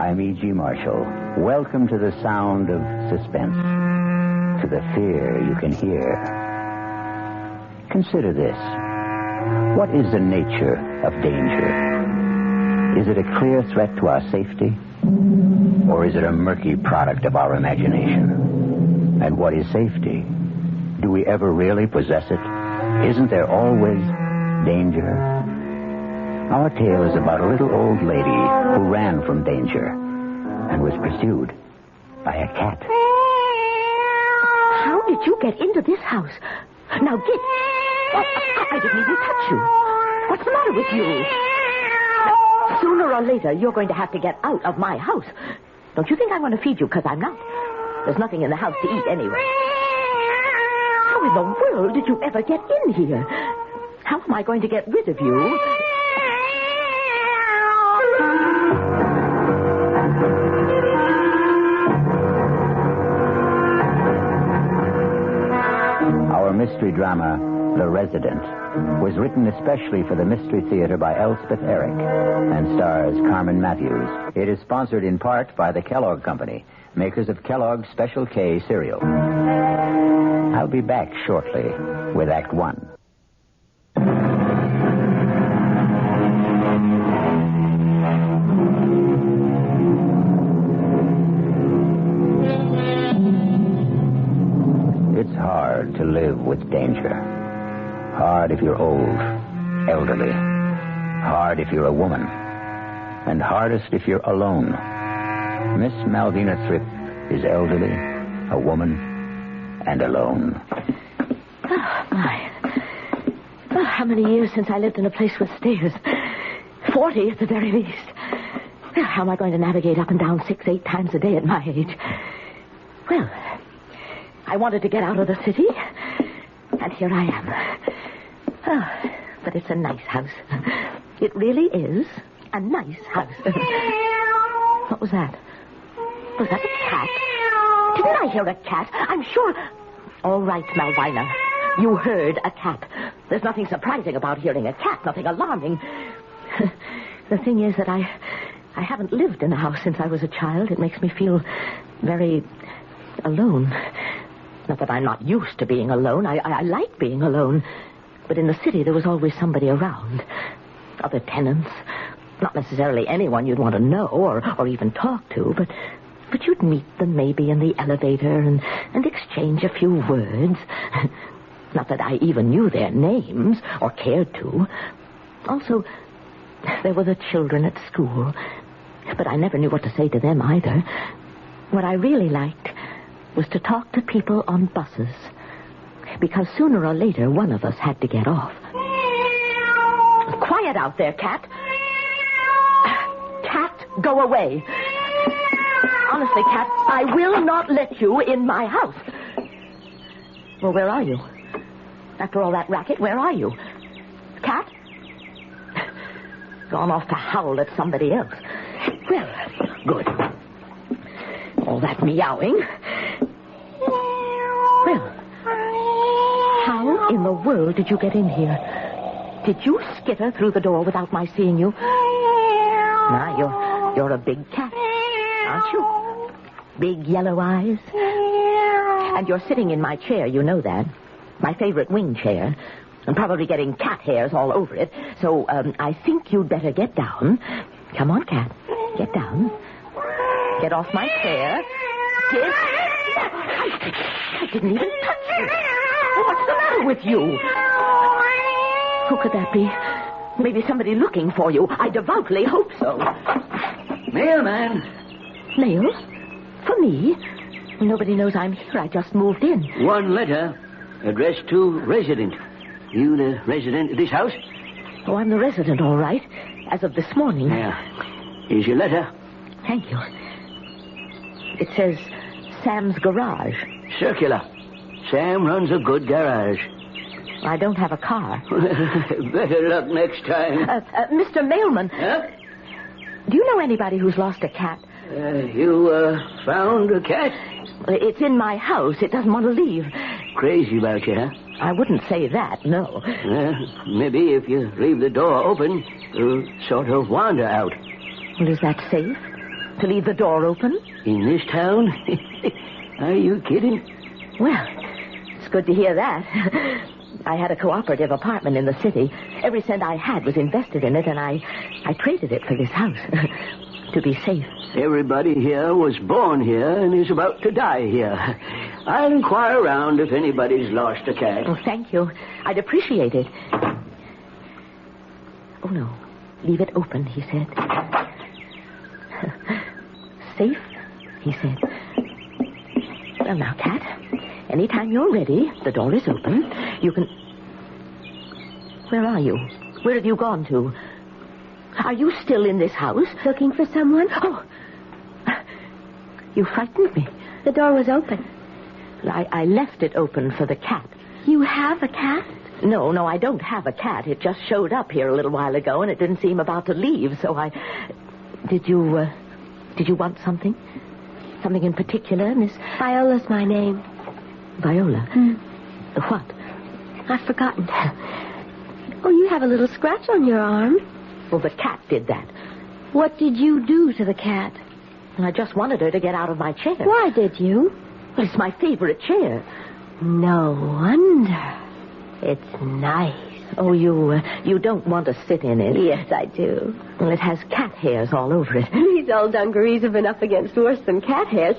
I'm E.G. Marshall. Welcome to the sound of suspense, to the fear you can hear. Consider this. What is the nature of danger? Is it a clear threat to our safety? Or is it a murky product of our imagination? And what is safety? Do we ever really possess it? Isn't there always danger? Our tale is about a little old lady who ran from danger and was pursued by a cat. How did you get into this house? Now get... I didn't even touch you. What's the matter with you? Sooner or later, you're going to have to get out of my house. Don't you think I want to feed you? Because I'm not. There's nothing in the house to eat anyway. How in the world did you ever get in here? How am I going to get rid of you? Our mystery drama, The Resident, was written especially for the Mystery Theater by Elspeth Eric and stars Carmen Matthews. It is sponsored in part by the Kellogg Company, makers of Kellogg's Special K cereal. I'll be back shortly with Act One. It's hard to live with danger. Hard if you're old, elderly. Hard if you're a woman. And hardest if you're alone. Miss Malvina Thripp is elderly, a woman, and alone. Oh, my. Oh, how many years since I lived in a place with stairs? 40 at the very least. Well, how am I going to navigate up and down 6-8 times a day at my age? Well, I wanted to get out of the city, and here I am. Oh, but it's a nice house. It really is a nice house. What was that? Was that a cat? Didn't I hear a cat? I'm sure... All right, Malvina. You heard a cat. There's nothing surprising about hearing a cat, nothing alarming. The thing is that I haven't lived in a house since I was a child. It makes me feel very alone. Not that I'm not used to being alone. I like being alone. But in the city, there was always somebody around. Other tenants. Not necessarily anyone you'd want to know or even talk to, but you'd meet them maybe in the elevator and exchange a few words. Not that I even knew their names or cared to. Also, there were the children at school, but I never knew what to say to them either. What I really liked was to talk to people on buses, because sooner or later one of us had to get off. Quiet out there, Cat. Cat, go away. Honestly, Cat, I will not let you in my house. Well, where are you? After all that racket, where are you? Cat? Gone off to howl at somebody else. Well, good. All that meowing. Well, how in the world did you get in here? Did you skitter through the door without my seeing you? Now, you're a big cat, aren't you? Big yellow eyes. And you're sitting in my chair, you know that. My favorite wing chair. And probably getting cat hairs all over it. So, I think you'd better get down. Come on, Cat. Get down. Get off my chair. Get... I didn't even touch you. What's the matter with you? Who could that be? Maybe somebody looking for you. I devoutly hope so. Mailman. Mail? For me? Nobody knows I'm here. I just moved in. One letter addressed to resident. You the resident of this house? Oh, I'm the resident, all right. As of this morning. Yeah. Here's your letter. Thank you. It says Sam's Garage. Circular. Sam runs a good garage. I don't have a car. Better luck next time. Mr. Mailman. Huh? Do you know anybody who's lost a cat? You found a cat? It's in my house. It doesn't want to leave. Crazy about you, huh? I wouldn't say that, no. Maybe if you leave the door open, it'll sort of wander out. Well, is that safe? To leave the door open? In this town? Are you kidding? Well, it's good to hear that. I had a cooperative apartment in the city. Every cent I had was invested in it, and I traded it for this house. To be safe. Everybody here was born here and is about to die here. I'll inquire around if anybody's lost a cat. Oh, thank you. I'd appreciate it. Oh, no. Leave it open, he said. Safe, he said. Well, now, Cat, anytime you're ready, the door is open. You can... Where are you? Where have you gone to? Are you still in this house? Looking for someone? Oh, you frightened me. The door was open. I left it open for the cat. You have a cat? No, I don't have a cat. It just showed up here a little while ago, and it didn't seem about to leave, so I... Did you want something? Something in particular, Miss... Viola's my name. Viola? What? I've forgotten. Oh, you have a little scratch on your arm. Well, the cat did that. What did you do to the cat? I just wanted her to get out of my chair. Why did you? Well, it's my favorite chair. No wonder. It's nice. Oh, you don't want to sit in it. Yes, I do. Well, it has cat hairs all over it. These old dungarees have been up against worse than cat hairs.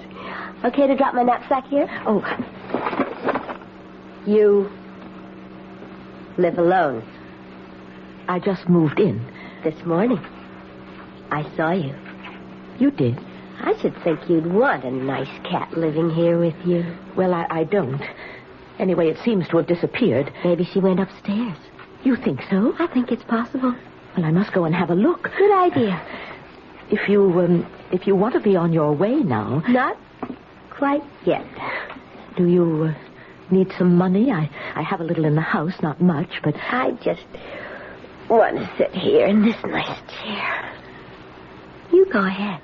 Okay to drop my knapsack here? Oh. You live alone? I just moved in. This morning. I saw you. You did? I should think you'd want a nice cat living here with you. Well, I don't. Anyway, it seems to have disappeared. Maybe she went upstairs. You think so? I think it's possible. Well, I must go and have a look. Good idea. If you want to be on your way now... Not quite yet. Do you need some money? I have a little in the house, not much, but... I just want to sit here in this nice chair. You go ahead.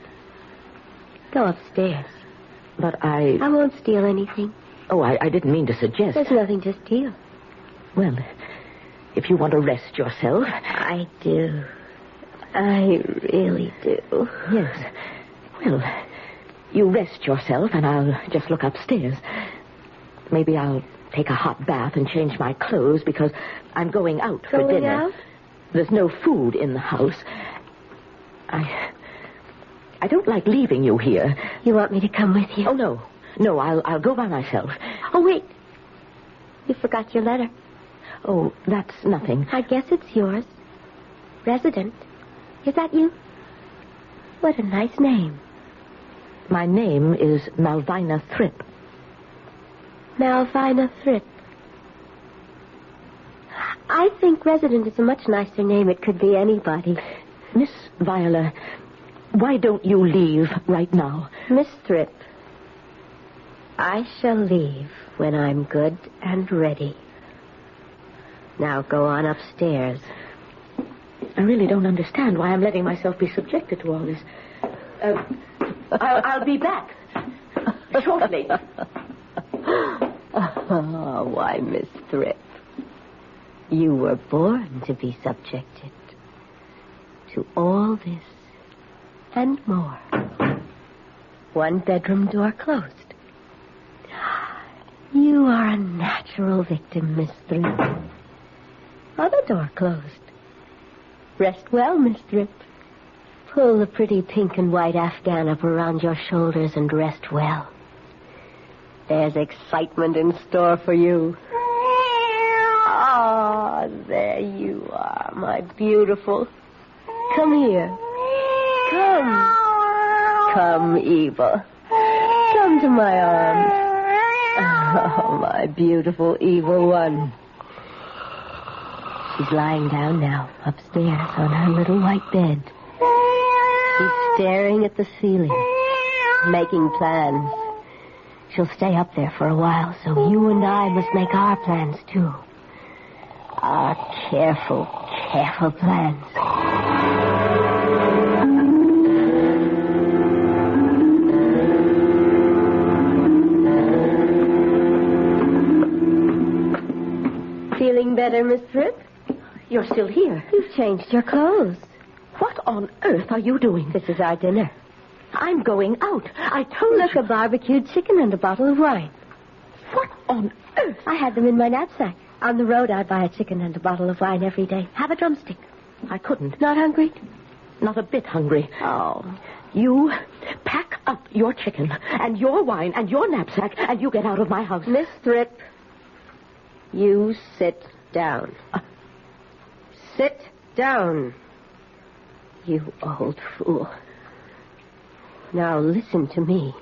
Go upstairs. But I won't steal anything. Oh, I didn't mean to suggest... There's nothing to steal. Well, if you want to rest yourself... I do. I really do. Yes. Well, you rest yourself, and I'll just look upstairs. Maybe I'll take a hot bath and change my clothes, because I'm going out for dinner. Going out? There's no food in the house. I don't like leaving you here. You want me to come with you? Oh, no. No, I'll go by myself. Oh, wait. You forgot your letter. Oh, that's nothing. I guess it's yours. Resident. Is that you? What a nice name. My name is Malvina Thrip. Malvina Thrip. I think Resident is a much nicer name. It could be anybody. Miss Viola, why don't you leave right now? Miss Thrip, I shall leave when I'm good and ready. Now go on upstairs. I really don't understand why I'm letting myself be subjected to all this. I'll be back shortly. Oh, why, Miss Thrip, you were born to be subjected to all this and more. One bedroom door closed. You are a natural victim, Miss Thrip. Other door closed. Rest well, Miss Thrip. Pull the pretty pink and white Afghan up around your shoulders and rest well. There's excitement in store for you. Ah, there you are, my beautiful. Come here. Come, Eva. Come to my arms. Oh, my beautiful evil one. She's lying down now, upstairs on her little white bed. She's staring at the ceiling, making plans. She'll stay up there for a while, so you and I must make our plans, too. Our careful, careful plans. Feeling better, Miss Thrip? You're still here. You've changed your clothes. What on earth are you doing? This is our dinner. I'm going out. I told Look, you. a barbecued chicken and a bottle of wine. What on earth? I had them in my knapsack. On the road, I buy a chicken and a bottle of wine every day. Have a drumstick. I couldn't. Not hungry? Not a bit hungry. Oh. You pack up your chicken and your wine and your knapsack and you get out of my house. Miss Thrip, you sit down. Sit down. You old fool. Now listen to me.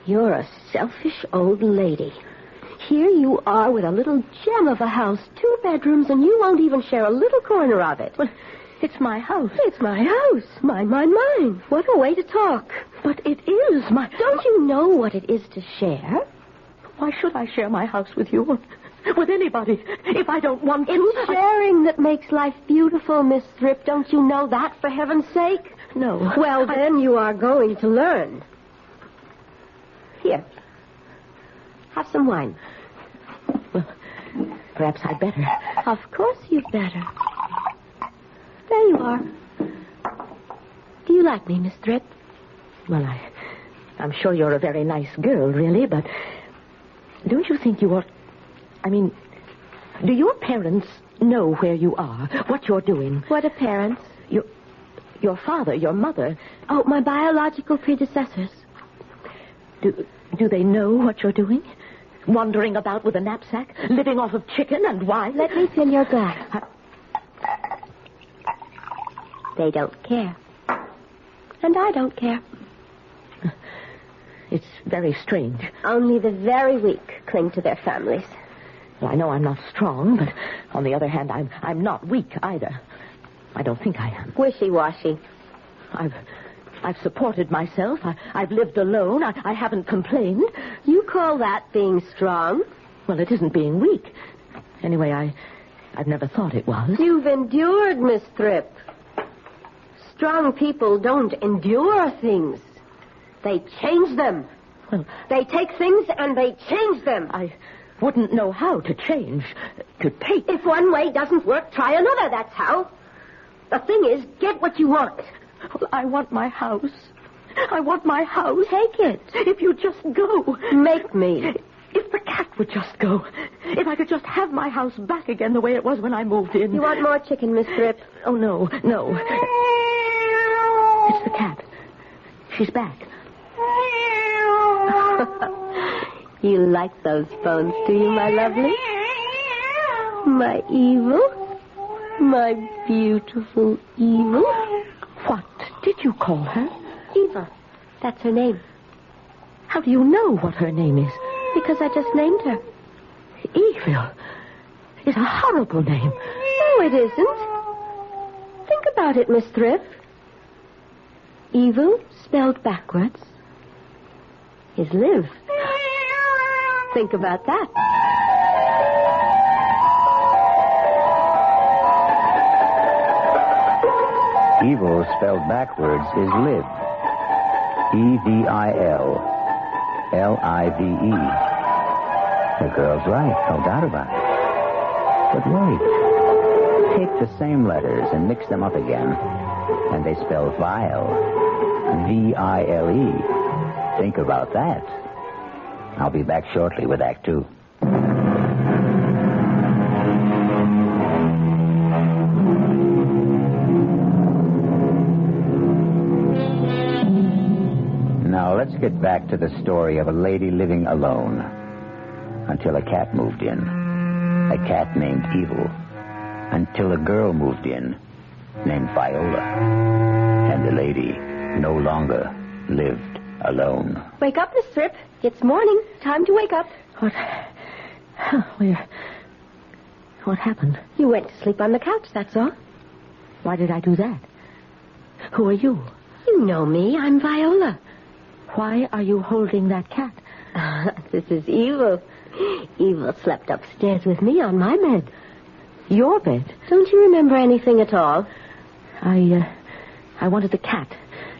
You're a selfish old lady. Here you are with a little gem of a house, 2 bedrooms, and you won't even share a little corner of it. Well, it's my house. It's my house. Mine. What a way to talk. But it is my... Don't you know what it is to share? Why should I share my house with you? With anybody? If I don't want to... It's sharing that makes life beautiful, Miss Thrip. Don't you know that, for heaven's sake? No. Well, then you are going to learn. Here. Have some wine. Well, perhaps I'd better. Of course you'd better. There you are. Do you like me, Miss Thrip? Well, I'm sure you're a very nice girl, really, but don't you think you ought... I mean, do your parents know where you are, what you're doing? What are parents? Your father, your mother. Oh, my biological predecessors. Do they know what you're doing? Wandering about with a knapsack, living off of chicken and wine? Let me fill your glass. They don't care. And I don't care. It's very strange. Only the very weak cling to their families. Well, I know I'm not strong, but on the other hand, I'm not weak either. I don't think I am. Wishy-washy. I've supported myself. I've lived alone. I haven't complained. You call that being strong? Well, it isn't being weak. Anyway, I've never thought it was. You've endured, Miss Thrip. Strong people don't endure things. They change them. Well, they take things and they change them. I wouldn't know how to change. To take. If one way doesn't work, try another, that's how. The thing is, get what you want. Well, I want my house. I want my house. Take it. If you just go. Make me. If the cat would just go. If I could just have my house back again the way it was when I moved in. You want more chicken, Miss Thrip? Oh, no. It's the cat. She's back. You like those bones, do you, my lovely? My evil? My beautiful evil? What did you call her? Eva. That's her name. How do you know what her name is? Because I just named her. Evil is a horrible name. No, it isn't. Think about it, Miss Thrip. Evil, spelled backwards, is live. Think about that. Evil spelled backwards is live. EVIL. LIVE. The girl's right, no doubt about it. But wait. Take the same letters and mix them up again, and they spell vile. VILE. Think about that. I'll be back shortly with Act 2. Now, let's get back to the story of a lady living alone until a cat moved in. A cat named Evil. Until a girl moved in named Viola. And the lady no longer lived alone. Wake up, Miss Thrip. It's morning. Time to wake up. What happened? You went to sleep on the couch, that's all. Why did I do that? Who are you? You know me. I'm Viola. Why are you holding that cat? This is Evil. Evil slept upstairs with me on my bed. Your bed? Don't you remember anything at all? I wanted the cat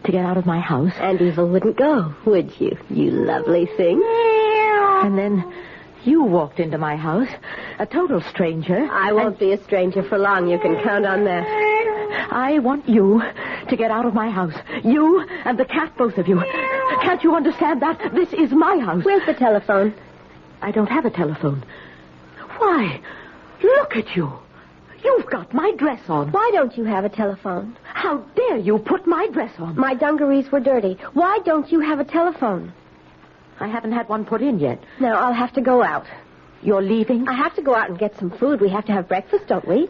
to get out of my house. And Evil wouldn't go, would you? You lovely thing. And then you walked into my house, a total stranger. I won't be a stranger for long. You can count on that. I want you to get out of my house. You and the cat, both of you. Can't you understand that? This is my house. Where's the telephone? I don't have a telephone. Why? Look at you. You've got my dress on. Why don't you have a telephone? How dare you put my dress on? My dungarees were dirty. Why don't you have a telephone? I haven't had one put in yet. Now, I'll have to go out. You're leaving? I have to go out and get some food. We have to have breakfast, don't we?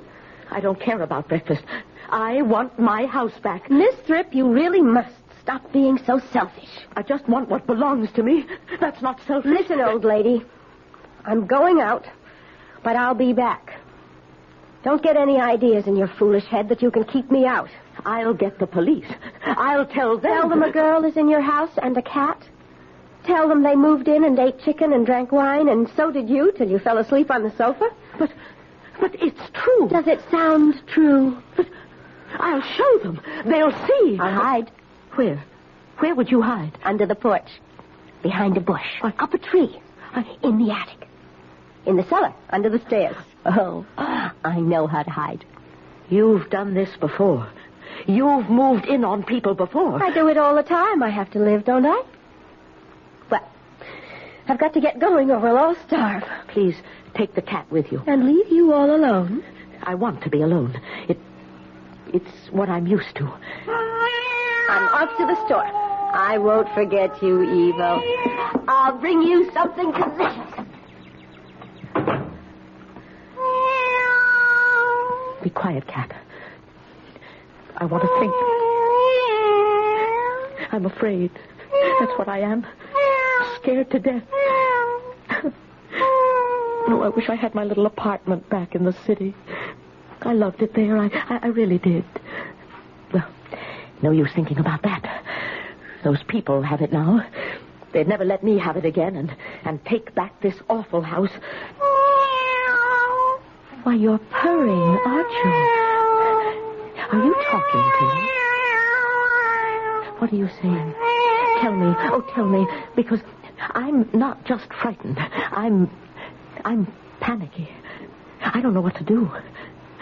I don't care about breakfast. I want my house back. Miss Thrip, you really must stop being so selfish. I just want what belongs to me. That's not selfish. Listen, old lady. I'm going out, but I'll be back. Don't get any ideas in your foolish head that you can keep me out. I'll get the police. I'll tell them. Tell them a girl is in your house and a cat. Tell them they moved in and ate chicken and drank wine, and so did you till you fell asleep on the sofa. But it's true. Does it sound true? But I'll show them. They'll see. I'll hide. Where? Where would you hide? Under the porch. Behind a bush. Up a tree. In the attic. In the cellar. Under the stairs. Oh, I know how to hide. You've done this before. You've moved in on people before. I do it all the time. I have to live, don't I? Well, I've got to get going or we'll all starve. Please, take the cat with you. And leave you all alone? I want to be alone. It's what I'm used to. I'm off to the store. I won't forget you, Evil. I'll bring you something delicious. Be quiet, cat. I want to think. I'm afraid. That's what I am. Scared to death. Oh, I wish I had my little apartment back in the city. I loved it there. I really did. Well, no use thinking about that. Those people have it now. They'd never let me have it again and take back this awful house. Why, you're purring, aren't you? Are you talking to me? What are you saying? Tell me. Oh, tell me. Because I'm not just frightened. I'm panicky. I don't know what to do.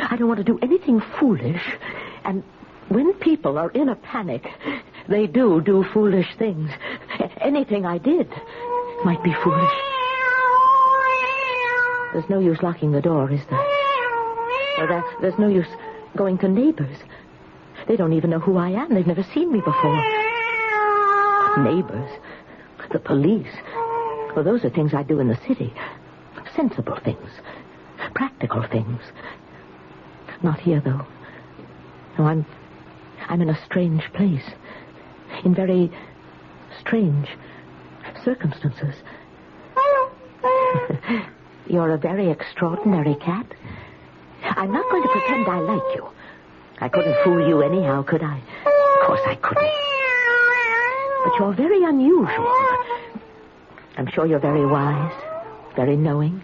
I don't want to do anything foolish. And when people are in a panic, they do foolish things. Anything I did might be foolish. There's no use locking the door, is there? Or there's no use going to neighbors. They don't even know who I am. They've never seen me before. Neighbors. The police. Well, those are things I do in the city. Sensible things. Practical things. Not here, though. No, I'm in a strange place. In very strange circumstances. You're a very extraordinary cat. I'm not going to pretend I like you. I couldn't fool you anyhow, could I? Of course I couldn't. But you're very unusual. I'm sure you're very wise, very knowing.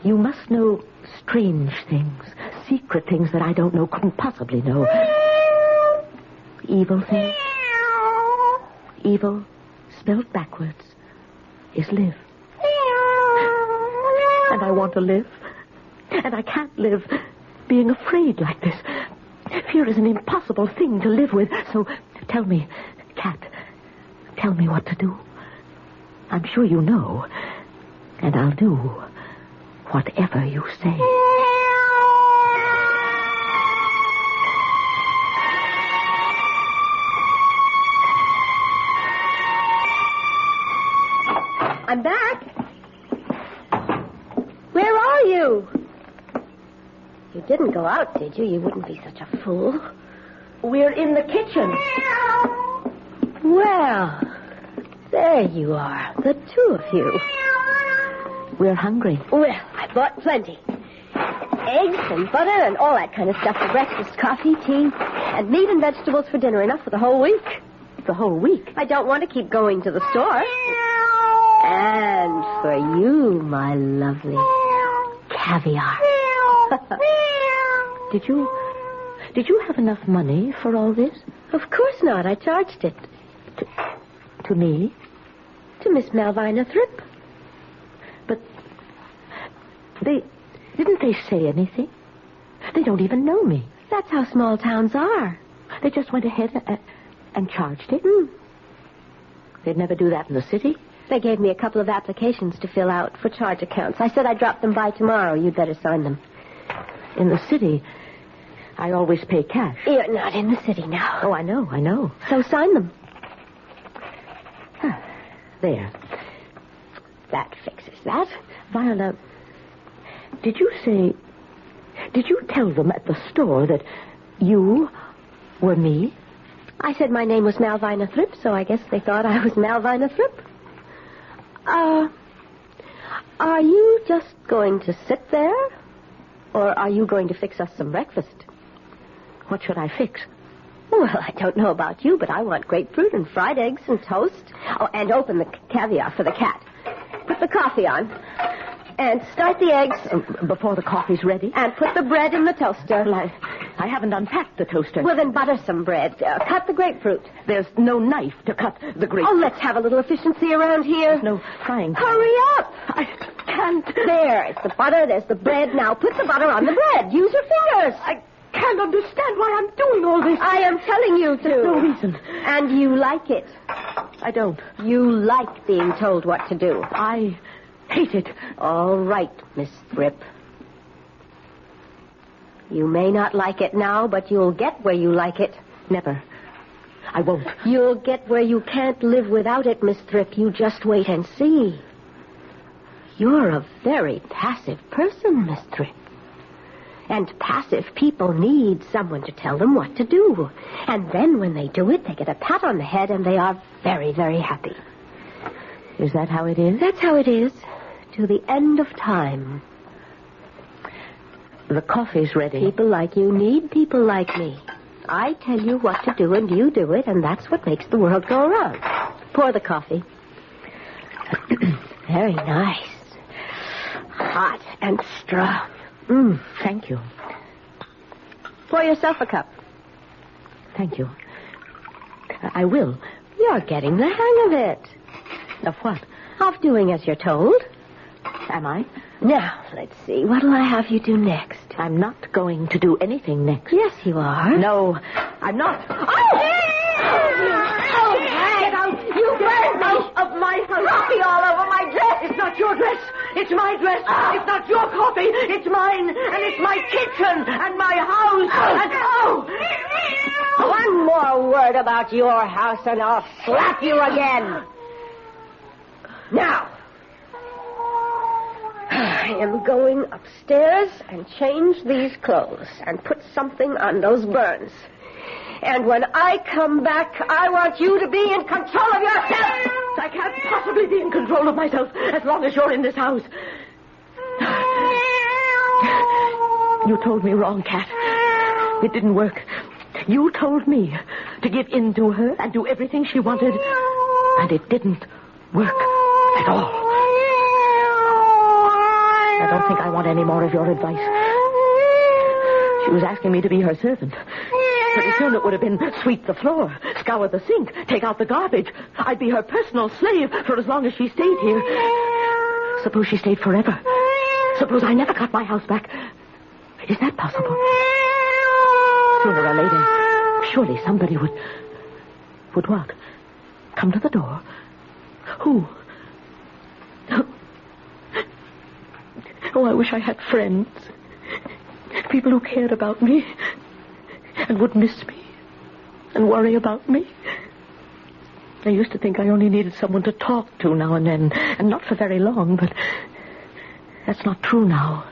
You must know strange things, secret things that I don't know, couldn't possibly know. Evil things. Evil, spelled backwards, is live. And I want to live. And I can't live being afraid like this. Fear is an impossible thing to live with. So tell me, cat, tell me what to do. I'm sure you know. And I'll do whatever you say. I'm back. Where are you? You didn't go out, did you? You wouldn't be such a fool. We're in the kitchen. Well, there you are, the two of you. We're hungry. Well, I bought plenty. Eggs and butter and all that kind of stuff for breakfast, coffee, tea, and meat and vegetables for dinner. Enough for the whole week. The whole week? I don't want to keep going to the store. And for you, my lovely, caviar. Did you have enough money for all this? Of course not. I charged it. To me? To Miss Malvina Thrip. But didn't they say anything? They don't even know me. That's how small towns are. They just went ahead and charged it? They'd never do that in the city? They gave me a couple of applications to fill out for charge accounts. I said I'd drop them by tomorrow. You'd better sign them. In the city, I always pay cash. You're not in the city now. Oh, I know. So sign them. There. That fixes that. Viola, did you tell them at the store that you were me? I said my name was Malvina Thrip, so I guess they thought I was Malvina Thrip. Are you just going to sit there? Or are you going to fix us some breakfast? What should I fix? Well, I don't know about you, but I want grapefruit and fried eggs and toast. Oh, and open the caviar for the cat. Put the coffee on. And start the eggs. Before the coffee's ready? And put the bread in the toaster. Well, I haven't unpacked the toaster. Well, then butter some bread. Cut the grapefruit. There's no knife to cut the grapefruit. Oh, let's have a little efficiency around here. There's no frying pan. Hurry up! I can't. There, it's the butter, there's the bread. Now put the butter on the bread. Use your fingers. I can't understand why I'm doing all this. I am telling you to. There's no reason. And you like it. I don't. You like being told what to do. I hate it. All right, Miss Thrip. You may not like it now, but you'll get where you like it. Never. I won't. You'll get where you can't live without it, Miss Thrip. You just wait and see. You're a very passive person, Miss Thrip. And passive people need someone to tell them what to do. And then when they do it, they get a pat on the head and they are very, very happy. Is that how it is? That's how it is. To the end of time. The coffee's ready. People like you need people like me. I tell you what to do and you do it, and that's what makes the world go around. Pour the coffee. Very nice. Hot and strong. Thank you. Pour yourself a cup. Thank you. I will. You're getting the hang of it. Of what? Of doing as you're told. Am I? Now, let's see. What'll I have you do next? I'm not going to do anything next. Yes, you are. No, I'm not. Oh! Get out! You burned out of my coffee all over my dress! It's not your dress. It's my dress. It's not your coffee. It's mine. And it's my kitchen and my house. And One more word about your house and I'll slap you again. Now, I am going upstairs and change these clothes and put something on those burns. And when I come back, I want you to be in control of yourself. I can't possibly be in control of myself as long as you're in this house. You told me wrong, Cat. It didn't work. You told me to give in to her and do everything she wanted. And it didn't work at all. I don't think I want any more of your advice. She was asking me to be her servant. Pretty soon it would have been sweep the floor, scour the sink, take out the garbage. I'd be her personal slave for as long as she stayed here. Suppose she stayed forever. Suppose I never got my house back. Is that possible? Sooner or later, surely somebody would what? Come to the door? Who? Oh, I wish I had friends. People who cared about me and would miss me and worry about me. I used to think I only needed someone to talk to now and then, and not for very long, but that's not true now.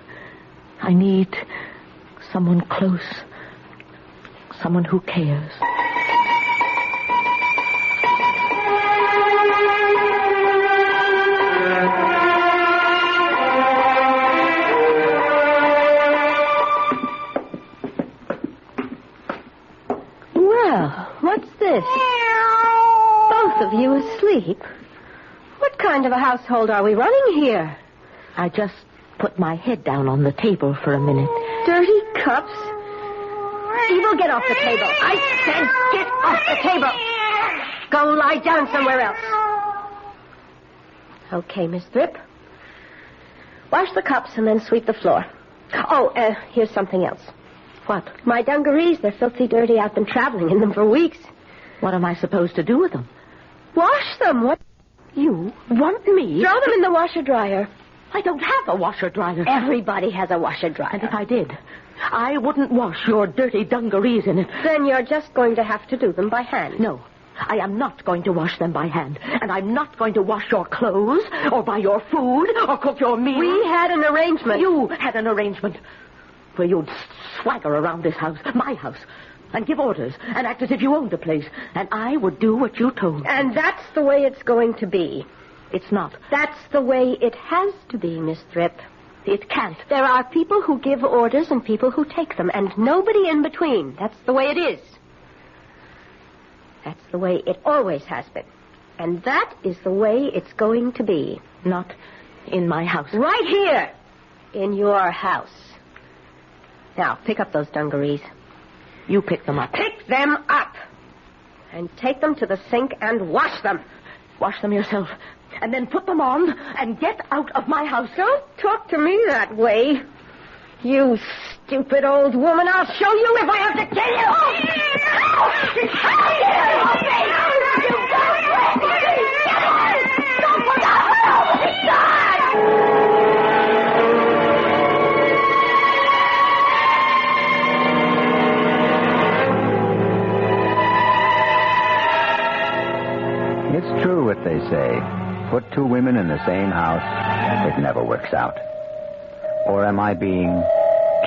I need someone close, someone who cares. What's this? Both of you asleep? What kind of a household are we running here? I just put my head down on the table for a minute. Dirty cups? Evil, get off the table. I said get off the table. Go lie down somewhere else. Okay, Miss Thrip. Wash the cups and then sweep the floor. Oh, here's something else. What? My dungarees. They're filthy dirty. I've been traveling in them for weeks. What am I supposed to do with them? Wash them. What? You want me? Throw them in the washer-dryer. I don't have a washer-dryer. Everybody has a washer-dryer. And if I did, I wouldn't wash your dirty dungarees in it. Then you're just going to have to do them by hand. No, I am not going to wash them by hand. And I'm not going to wash your clothes, or buy your food, or cook your meals. We had an arrangement. You had an arrangement where you'd swagger around this house, my house, and give orders, and act as if you owned the place. And I would do what you told. And that's the way it's going to be. It's not. That's the way it has to be, Miss Thrip. It can't. There are people who give orders and people who take them, and nobody in between. That's the way it is. That's the way it always has been. And that is the way it's going to be. Not in my house. Right here. In your house. Now, pick up those dungarees. You pick them up. Pick them up. And take them to the sink and wash them. Wash them yourself. And then put them on and get out of my house. Don't talk to me that way. You stupid old woman. I'll show you if I have to kill you. It's true what they say. Put two women in the same house, it never works out. Or am I being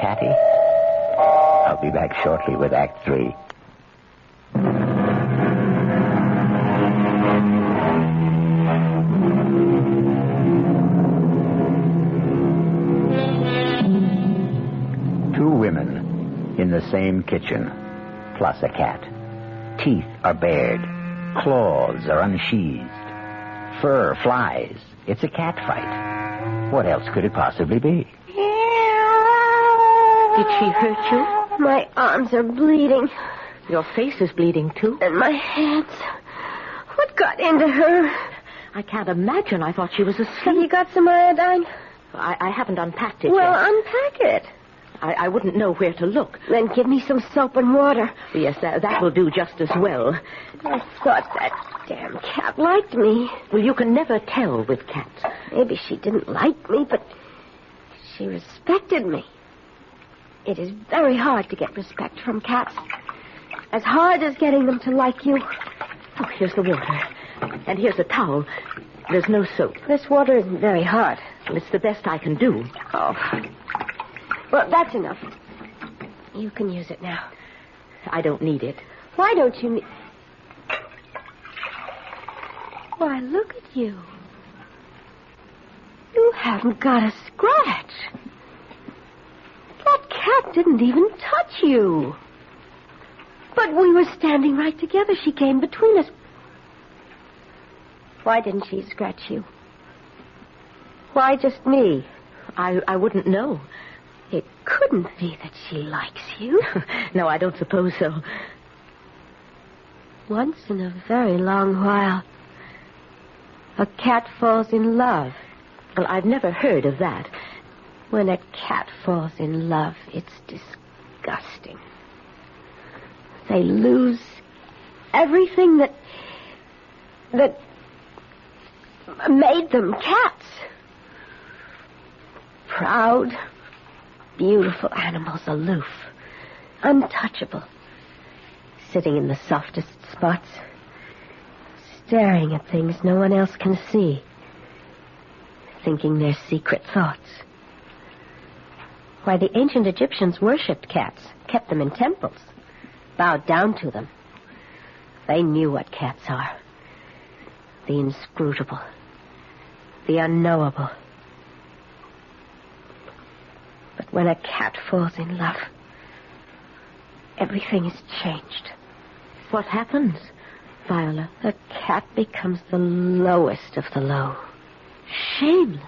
catty? I'll be back shortly with Act 3. Two women in the same kitchen, plus a cat. Teeth are bared, claws are unsheathed. Fur flies. It's a cat fight. What else could it possibly be? Did she hurt you? My arms are bleeding. Your face is bleeding, too. And my hands. What got into her? I can't imagine. I thought she was asleep. Have you got some iodine? I haven't unpacked it well, yet. Unpack it. I wouldn't know where to look. Then give me some soap and water. Yes, that will do just as well. I thought that damn cat liked me. Well, you can never tell with cats. Maybe she didn't like me, but she respected me. It is very hard to get respect from cats. As hard as getting them to like you. Oh, here's the water. And here's a towel. There's no soap. This water isn't very hot. Well, it's the best I can do. Oh. Well, that's enough. You can use it now. I don't need it. Why don't you need... Why, look at you. You haven't got a scratch. That cat didn't even touch you. But we were standing right together. She came between us. Why didn't she scratch you? Why just me? I wouldn't know. It couldn't be that she likes you. No, I don't suppose so. Once in a very long while, a cat falls in love. Well, I've never heard of that. When a cat falls in love, it's disgusting. They lose everything that made them cats. Proud, beautiful animals, aloof, untouchable, sitting in the softest spots, staring at things no one else can see, thinking their secret thoughts. Why, the ancient Egyptians worshipped cats, kept them in temples, bowed down to them. They knew what cats are. The inscrutable, the unknowable. But when a cat falls in love, everything is changed. What happens, Viola? The cat becomes the lowest of the low. Shameless.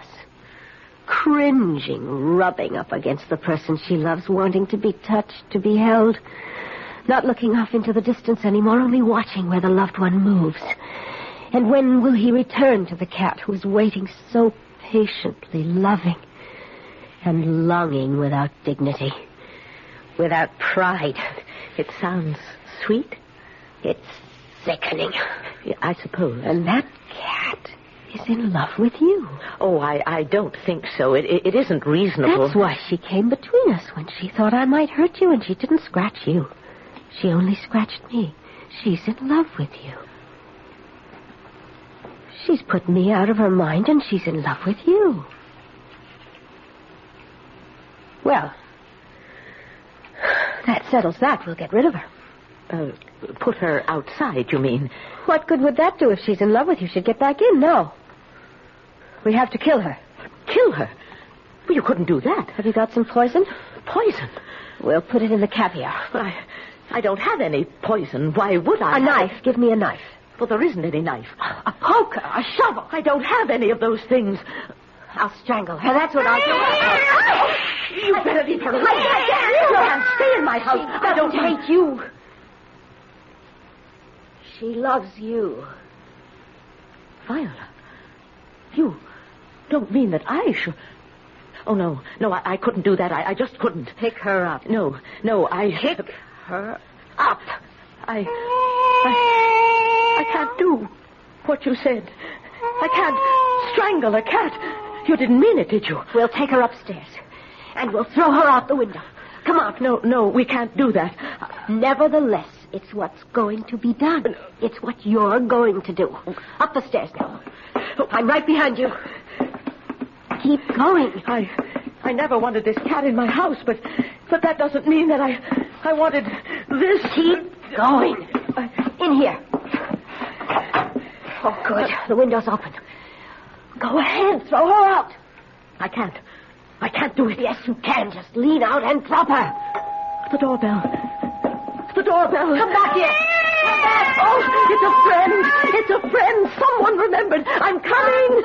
Cringing, rubbing up against the person she loves, wanting to be touched, to be held. Not looking off into the distance anymore, only watching where the loved one moves. And when will he return to the cat who is waiting so patiently, loving and longing without dignity? without pride. It sounds sweet. It's sickening. Yeah, I suppose. And that cat is in love with you. Oh, I don't think so. It isn't reasonable. That's why she came between us when she thought I might hurt you, and she didn't scratch you. She only scratched me. She's in love with you. She's put me out of her mind, and she's in love with you. Well, that settles that. We'll get rid of her. Put her outside, you mean? What good would that do if she's in love with you? She'd get back in. No. We have to kill her. Kill her? Well, you couldn't do that. Have you got some poison? Poison? We'll put it in the caviar. But I don't have any poison. Why would I? A knife. Give me a knife. Well, there isn't any knife. A poker. A shovel. I don't have any of those things. I'll strangle her. That's what I'll do. You better leave her alone. You can't stay in my house. I don't hate you. She loves you. Viola, you don't mean that I should... Oh, no, I couldn't do that. I just couldn't. Pick her up. No, I... Pick her up. I can't do what you said. I can't strangle a cat. You didn't mean it, did you? We'll take her upstairs, and we'll throw her out the window. Come on. No, we can't do that. Nevertheless, it's what's going to be done. It's what you're going to do. Up the stairs now. I'm right behind you. Keep going. I never wanted this cat in my house, but that doesn't mean that I wanted this. Keep going. In here. Oh, good. The window's open. Go ahead. Throw her out. I can't do it. Yes, you can. Just lean out and drop her. The doorbell. Come back here. Come back. Oh, it's a friend. Someone remembered. I'm coming.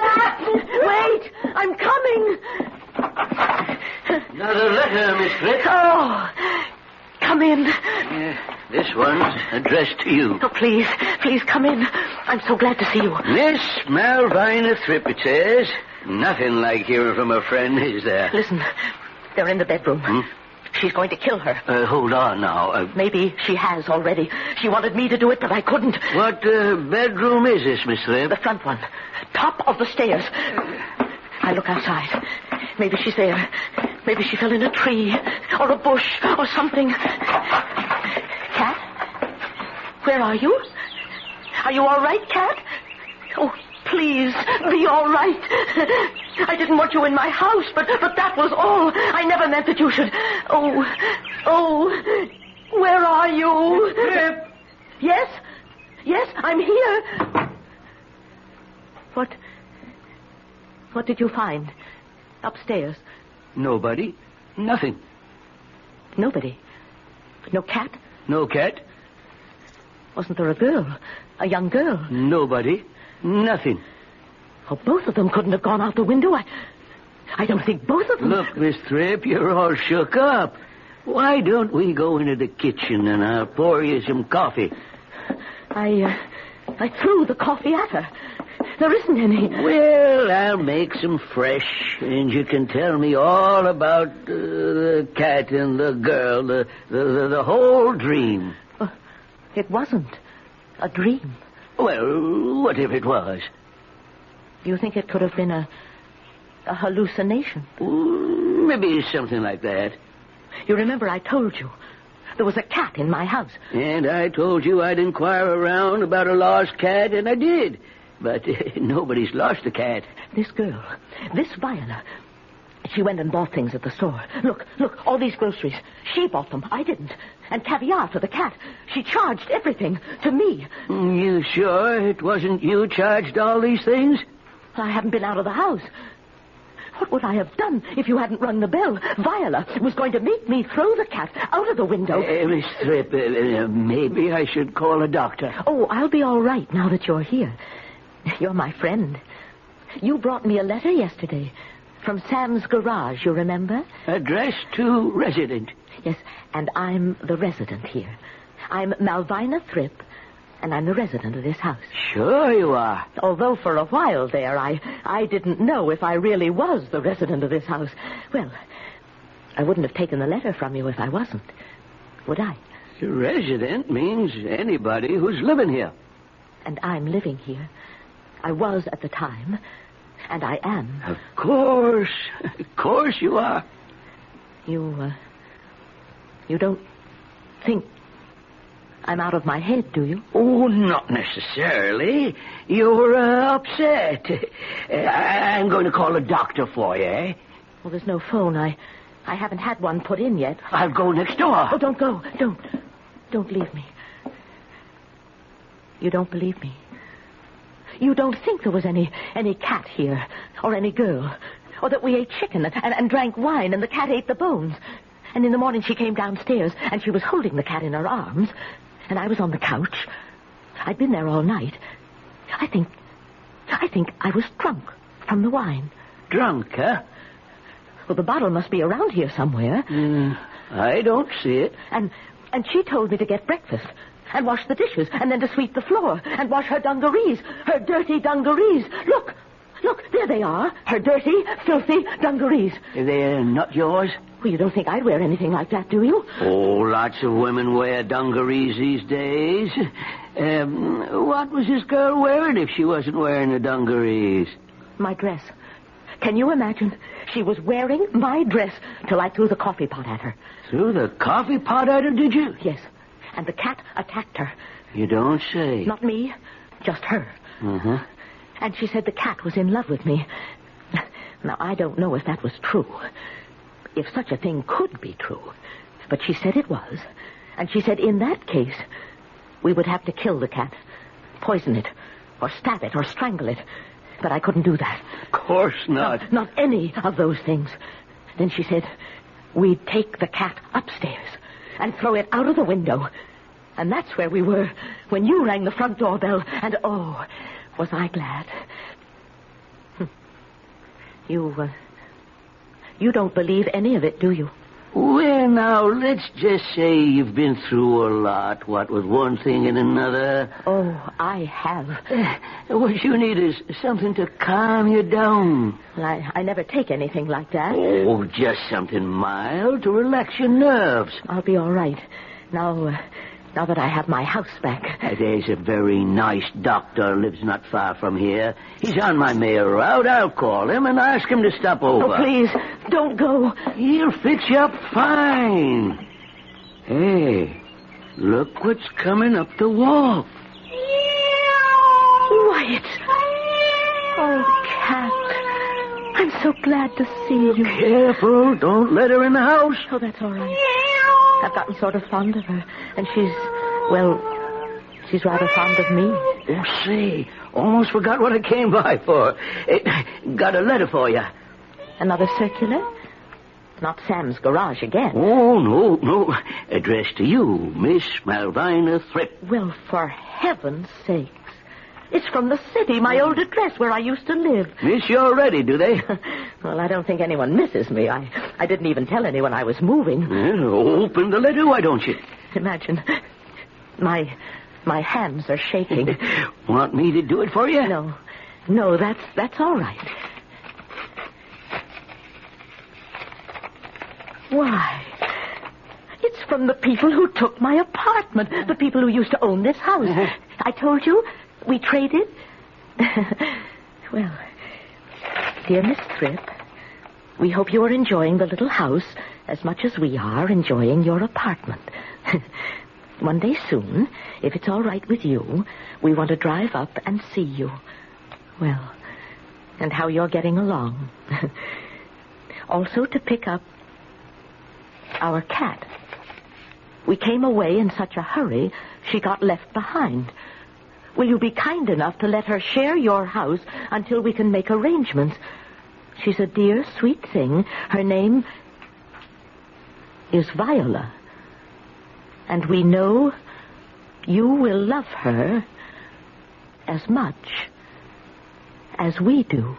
Wait, I'm coming. Another letter, Miss Fripp. Oh, come in. This one's addressed to you. Oh, please come in. I'm so glad to see you. Miss Malvina Fripp, it says. Nothing like hearing from a friend, is there? Listen, they're in the bedroom. She's going to kill her. Hold on now. Maybe she has already. She wanted me to do it, but I couldn't. What bedroom is this, Miss Fripp? The front one. Top of the stairs. I look outside. Maybe she's there. Maybe she fell in a tree or a bush or something. Cat? Where are you? Are you all right, Cat? Oh, please, be all right. I didn't want you in my house, but that was all. I never meant that you should... Oh, where are you? Fripp. Yes, I'm here. What did you find upstairs? Nobody. Nothing. Nobody? No cat? No cat. Wasn't there a girl? A young girl? Nobody. Nothing. Oh, both of them couldn't have gone out the window. I don't think both of them... Look, Miss Fripp, you're all shook up. Why don't we go into the kitchen and I'll pour you some coffee? I threw the coffee at her. There isn't any. Well, I'll make some fresh, and you can tell me all about the cat and the girl, the whole dream. It wasn't a dream. Well, what if it was? You think it could have been a hallucination? Maybe something like that. You remember I told you there was a cat in my house. And I told you I'd inquire around about a lost cat, and I did. But nobody's lost the cat. This girl, this Viola, she went and bought things at the store. Look, all these groceries. She bought them. I didn't. And caviar for the cat. She charged everything to me. You sure it wasn't you charged all these things? I haven't been out of the house. What would I have done if you hadn't rung the bell? Viola was going to make me throw the cat out of the window. Miss Fripp, maybe I should call a doctor. Oh, I'll be all right now that you're here. You're my friend. You brought me a letter yesterday from Sam's garage, you remember? Addressed to resident. Yes, and I'm the resident here. I'm Malvina Fripp, and I'm the resident of this house. Sure you are. Although for a while there, I didn't know if I really was the resident of this house. Well, I wouldn't have taken the letter from you if I wasn't. would I? Resident means anybody who's living here. And I'm living here. I was at the time, and I am. Of course you are. You don't think I'm out of my head, do you? Oh, not necessarily. You're upset. I'm going to call a doctor for you, eh? Well, there's no phone. I haven't had one put in yet. I'll go next door. Oh, don't go. Don't leave me. You don't believe me. You don't think there was any cat here, or any girl, or that we ate chicken and drank wine and the cat ate the bones. And in the morning she came downstairs and she was holding the cat in her arms, and I was on the couch. I'd been there all night. I think I was drunk from the wine. Drunk, huh? Well, the bottle must be around here somewhere. I don't see it. And she told me to get breakfast and wash the dishes and then to sweep the floor and wash her dungarees, her dirty dungarees. Look, there they are, her dirty, filthy dungarees. They're not yours? Well, you don't think I'd wear anything like that, do you? Oh, lots of women wear dungarees these days. What was this girl wearing if she wasn't wearing the dungarees? My dress. Can you imagine? She was wearing my dress till I threw the coffee pot at her. Threw the coffee pot at her, did you? Yes. And the cat attacked her. You don't say. Not me, just her. Uh-huh. And she said the cat was in love with me. Now, I don't know if that was true. If such a thing could be true. But she said it was. And she said in that case, we would have to kill the cat, poison it, or stab it, or strangle it. But I couldn't do that. Of course not. Not any of those things. Then she said, we'd take the cat upstairs and throw it out of the window. And that's where we were when you rang the front doorbell. And, oh, was I glad. You don't believe any of it, do you? Well, now, let's just say you've been through a lot, what with one thing and another. Oh, I have. What you need is something to calm you down. Well, I never take anything like that. Oh, just something mild to relax your nerves. I'll be all right. Now that I have my house back. There's a very nice doctor lives not far from here. He's on my mail route. I'll call him and ask him to stop over. Oh, please, don't go. He'll fix you up fine. Hey, look what's coming up the walk. Wyatt. Oh, cat. I'm so glad to see you. Careful, don't let her in the house. Oh, that's all right. I've gotten sort of fond of her, and she's rather fond of me. Oh, say, almost forgot what I came by for. Got a letter for you. Another circular? Not Sam's garage again. Oh, no. Addressed to you, Miss Malvina Thripp. Well, for heaven's sakes. It's from the city, my old address where I used to live. Miss you already, do they? Well, I don't think anyone misses me. I didn't even tell anyone I was moving. Well, open the letter, why don't you? Imagine. My hands are shaking. Want me to do it for you? No, that's all right. Why, it's from the people who took my apartment, the people who used to own this house. I told you, we traded. Well, dear Miss Thripp, we hope you are enjoying the little house as much as we are enjoying your apartment. One day soon, if it's all right with you, we want to drive up and see you. Well, and how you're getting along. Also to pick up our cat. We came away in such a hurry, she got left behind. Will you be kind enough to let her share your house until we can make arrangements? She's a dear, sweet thing. Her name is Viola. And we know you will love her as much as we do.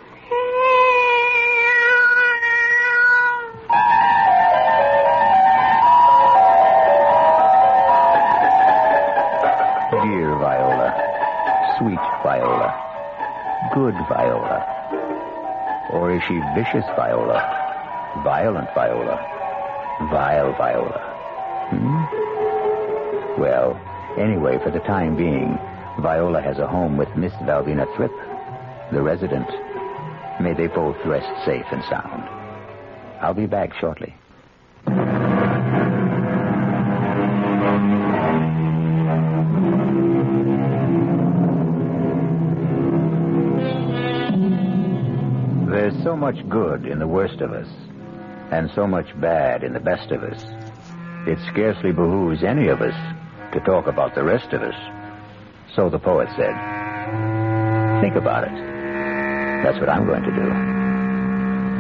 Dear Viola, sweet Viola, good Viola. Or is she vicious Viola, violent Viola, vile Viola? Well, anyway, for the time being, Viola has a home with Miss Valvina Thripp, the resident. May they both rest safe and sound. I'll be back shortly. There's so much good in the worst of us, and so much bad in the best of us. It scarcely behooves any of us to talk about the rest of us. So the poet said. Think about it. That's what I'm going to do.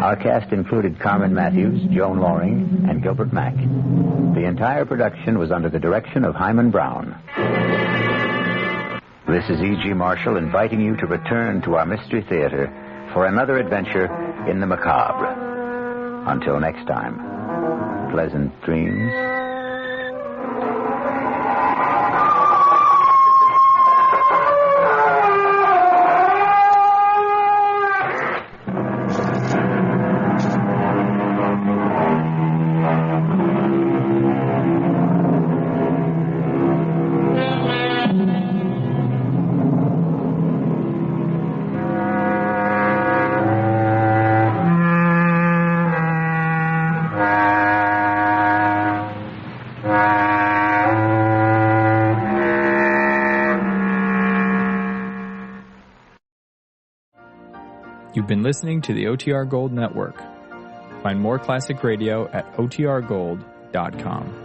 Our cast included Carmen Matthews, Joan Loring, and Gilbert Mack. The entire production was under the direction of Hyman Brown. This is E.G. Marshall inviting you to return to our Mystery Theater for another adventure in the macabre. Until next time, pleasant dreams. You've been listening to the OTR Gold Network. Find more classic radio at otrgold.com.